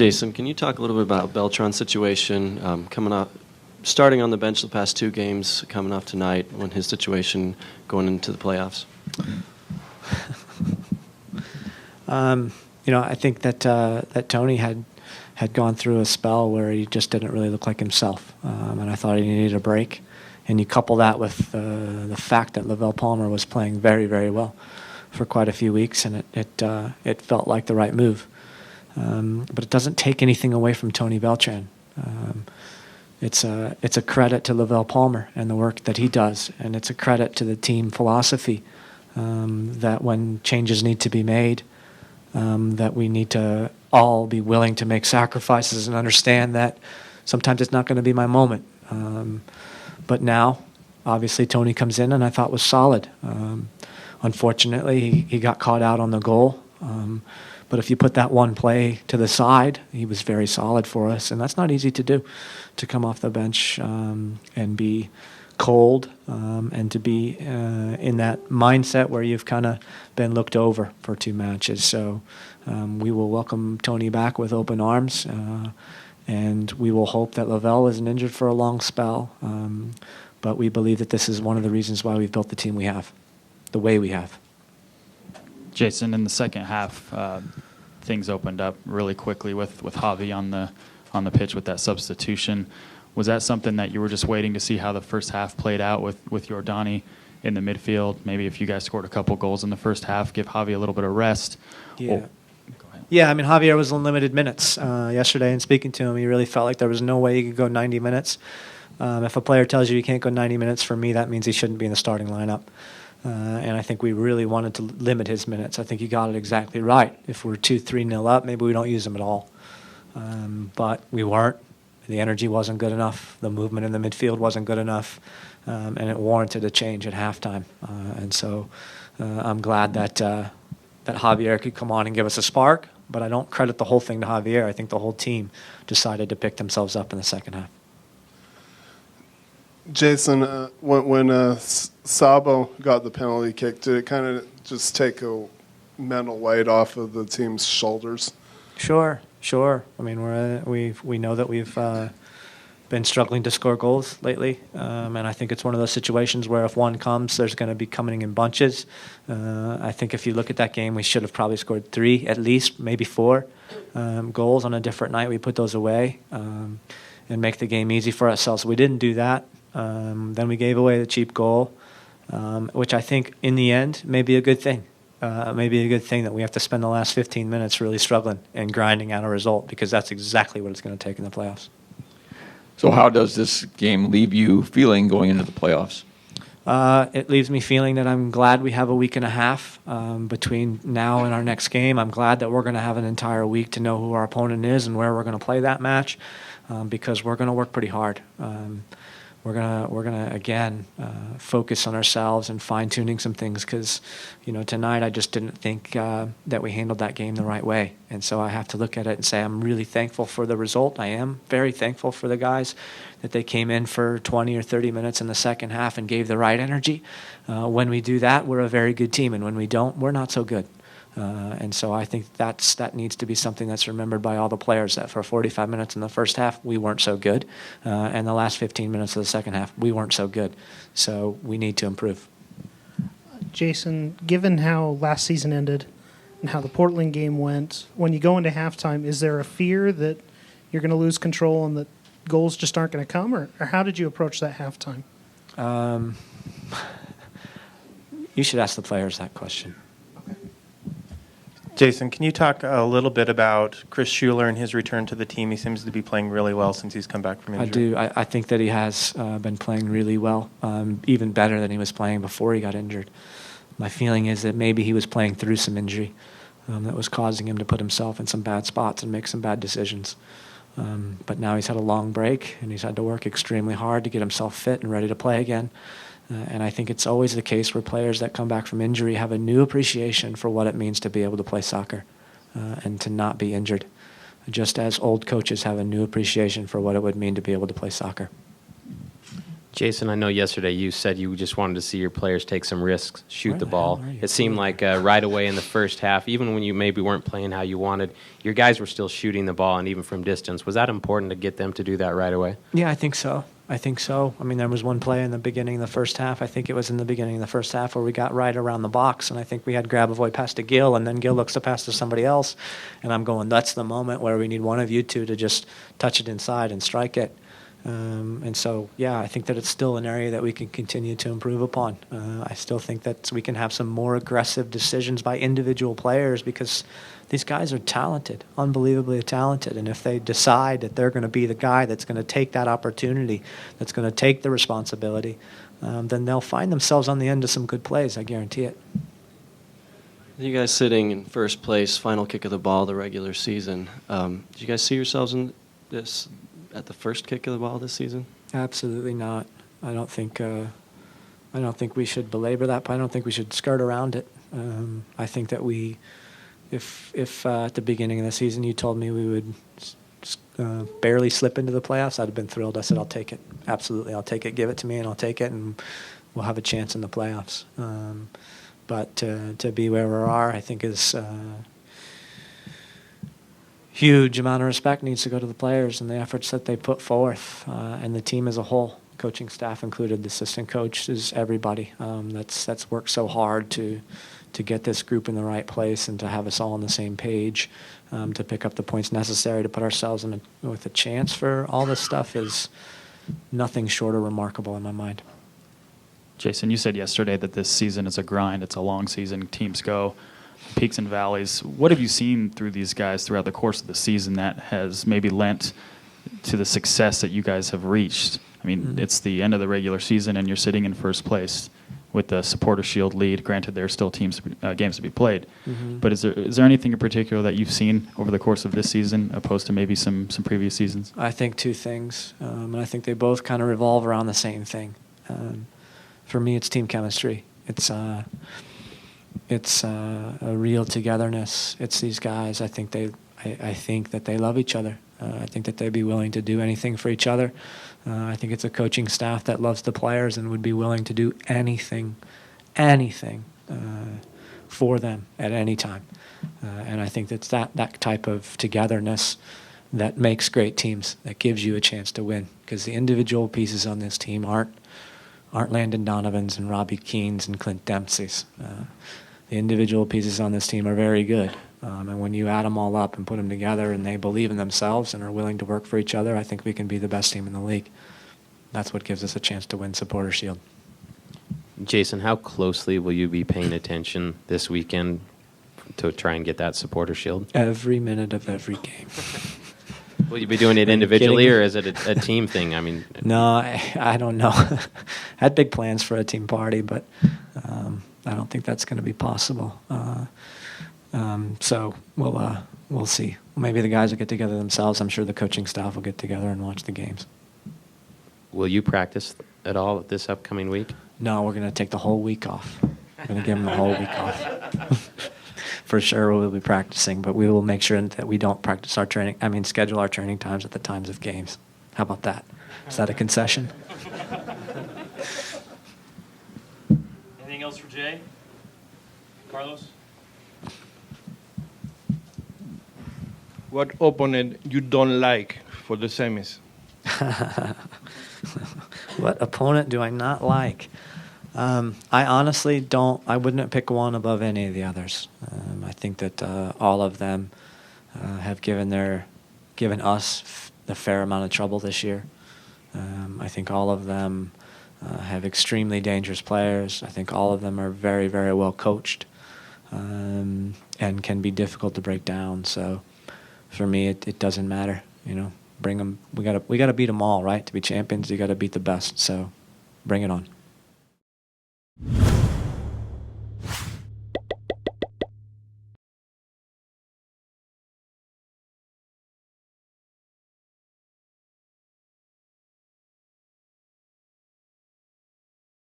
Jason, can you talk a little bit about Beltran's situation starting on the bench the past 2 games, coming off tonight, when his situation going into the playoffs? I think that Tony had gone through a spell where he just didn't really look like himself, and I thought he needed a break. And you couple that with the fact that Lavelle Palmer was playing very, very well for quite a few weeks, and it felt like the right move. But it doesn't take anything away from Tony Beltran. It's a credit to Lavelle Palmer and the work that he does, and it's a credit to the team philosophy that when changes need to be made, that we need to all be willing to make sacrifices and understand that sometimes it's not going to be my moment. But now, obviously, Tony comes in and I thought was solid. Unfortunately, he got caught out on the goal. But if you put that one play to the side, he was very solid for us. And that's not easy to do, to come off the bench and be cold and to be in that mindset where you've kind of been looked over for 2 matches. So we will welcome Tony back with open arms. And we will hope that Lavelle isn't injured for a long spell. But we believe that this is one of the reasons why we've built the team we have, the way we have. Jason, in the second half, things opened up really quickly with Javi on the pitch with that substitution. Was that something that you were just waiting to see how the first half played out with Jordani in the midfield? Maybe if you guys scored a couple goals in the first half, give Javi a little bit of rest? Yeah. Yeah, I mean, Javier was in limited minutes yesterday, and speaking to him, he really felt like there was no way he could go 90 minutes. If a player tells you he can't go 90 minutes, for me, that means he shouldn't be in the starting lineup. And I think we really wanted to limit his minutes. I think you got it exactly right. If we're 2-3-0 up, maybe we don't use him at all. But we weren't. The energy wasn't good enough. The movement in the midfield wasn't good enough. And it warranted a change at halftime. And so I'm glad that Javier could come on and give us a spark. But I don't credit the whole thing to Javier. I think the whole team decided to pick themselves up in the second half. Jason, when Sabo got the penalty kick, did it kind of just take a mental weight off of the team's shoulders? Sure. I mean, we know that we've been struggling to score goals lately, and I think it's one of those situations where if one comes, there's going to be coming in bunches. I think if you look at that game, we should have probably scored 3, at least, maybe 4 goals on a different night. We put those away and make the game easy for ourselves. We didn't do that. Then we gave away the cheap goal, which I think in the end may be a good thing. Maybe a good thing that we have to spend the last 15 minutes really struggling and grinding out a result, because that's exactly what it's going to take in the playoffs. So how does this game leave you feeling going into the playoffs? It leaves me feeling that I'm glad we have a week and a half between now and our next game. I'm glad that we're going to have an entire week to know who our opponent is and where we're going to play that match, because we're going to work pretty hard. We're gonna again focus on ourselves and fine-tuning some things, because tonight I just didn't think that we handled that game the right way, and so I have to look at it and say I'm really thankful for the result. I am very thankful for the guys that they came in for 20 or 30 minutes in the second half and gave the right energy. When we do that, we're a very good team, and when we don't, we're not so good. And so I think that needs to be something that's remembered by all the players, that for 45 minutes in the first half, we weren't so good. And the last 15 minutes of the second half, we weren't so good. So we need to improve. Jason, given how last season ended and how the Portland game went, when you go into halftime, is there a fear that you're going to lose control and that goals just aren't going to come? Or how did you approach that halftime? You should ask the players that question. Jason, can you talk a little bit about Chris Schuler and his return to the team? He seems to be playing really well since he's come back from injury. I do. I think that he has been playing really well, even better than he was playing before he got injured. My feeling is that maybe he was playing through some injury that was causing him to put himself in some bad spots and make some bad decisions. But now he's had a long break, and he's had to work extremely hard to get himself fit and ready to play again. And I think it's always the case where players that come back from injury have a new appreciation for what it means to be able to play soccer and to not be injured, just as old coaches have a new appreciation for what it would mean to be able to play soccer. Jason, I know yesterday you said you just wanted to see your players take some risks, shoot Where the the ball. hell are you? It seemed like right away in the first half, even when you maybe weren't playing how you wanted, your guys were still shooting the ball, and even from distance. Was that important to get them to do that right away? Yeah, I think so. I mean, there was one play in the beginning of the first half. I think it was in the beginning of the first half where we got right around the box, and I think we had Grabavoy pass to Gil, and then Gil looks to pass to somebody else. And I'm going, that's the moment where we need one of you two to just touch it inside and strike it. And so, yeah, I think that it's still an area that we can continue to improve upon. I still think that we can have some more aggressive decisions by individual players because these guys are talented, unbelievably talented. And if they decide that they're going to be the guy that's going to take that opportunity, that's going to take the responsibility, then they'll find themselves on the end of some good plays. I guarantee it. You guys sitting in first place, final kick of the ball, the regular season. Do you guys see yourselves in this at the first kick of the ball this season? Absolutely not. I don't think we should belabor that, but I don't think we should skirt around it. I think that if at the beginning of the season you told me we would barely slip into the playoffs, I'd have been thrilled. I said, I'll take it. Absolutely, I'll take it. Give it to me, and I'll take it, and we'll have a chance in the playoffs. But to be where we are, I think is huge amount of respect needs to go to the players and the efforts that they put forth, and the team as a whole, coaching staff included, the assistant coaches, everybody that's worked so hard to get this group in the right place and to have us all on the same page, to pick up the points necessary to put ourselves with a chance for all this stuff is nothing short of remarkable in my mind. Jason, you said yesterday that this season is a grind. It's a long season. Teams go peaks and valleys. What have you seen through these guys throughout the course of the season that has maybe lent to the success that you guys have reached? I mean, it's the end of the regular season, and you're sitting in first place with the Supporter Shield lead. Granted, there are still games to be played. But is there anything in particular that you've seen over the course of this season opposed to maybe some previous seasons? I think two things, and I think they both kind of revolve around the same thing. For me, it's team chemistry. It's a real togetherness. It's these guys. I think that they love each other. I think that they'd be willing to do anything for each other. I think it's a coaching staff that loves the players and would be willing to do anything for them at any time. And I think it's that type of togetherness that makes great teams, that gives you a chance to win. Because the individual pieces on this team aren't Landon Donovans and Robbie Keanes and Clint Dempsey's. The individual pieces on this team are very good. And when you add them all up and put them together and they believe in themselves and are willing to work for each other, I think we can be the best team in the league. That's what gives us a chance to win Supporter Shield. Jason, how closely will you be paying attention this weekend to try and get that Supporter Shield? Every minute of every game. Will you be doing it individually, or is it a team thing? I mean, no, I don't know. I had big plans for a team party, but I don't think that's going to be possible. So we'll see. Maybe the guys will get together themselves. I'm sure the coaching staff will get together and watch the games. Will you practice at all this upcoming week? No, we're going to take the whole week off. We're going to give them the whole week off. For sure we'll be practicing, but we will make sure that we don't schedule our training times at the times of games. How about that? Is that a concession? Anything else for Jay? Carlos? What opponent you don't like for the semis? What opponent do I not like? I honestly don't. I wouldn't pick one above any of the others. I think that all of them have given us the fair amount of trouble this year. I think all of them have extremely dangerous players. I think all of them are very, very well coached, and can be difficult to break down. So, for me, it doesn't matter. You know, bring them. We gotta beat them all, right? To be champions, you gotta beat the best. So, bring it on.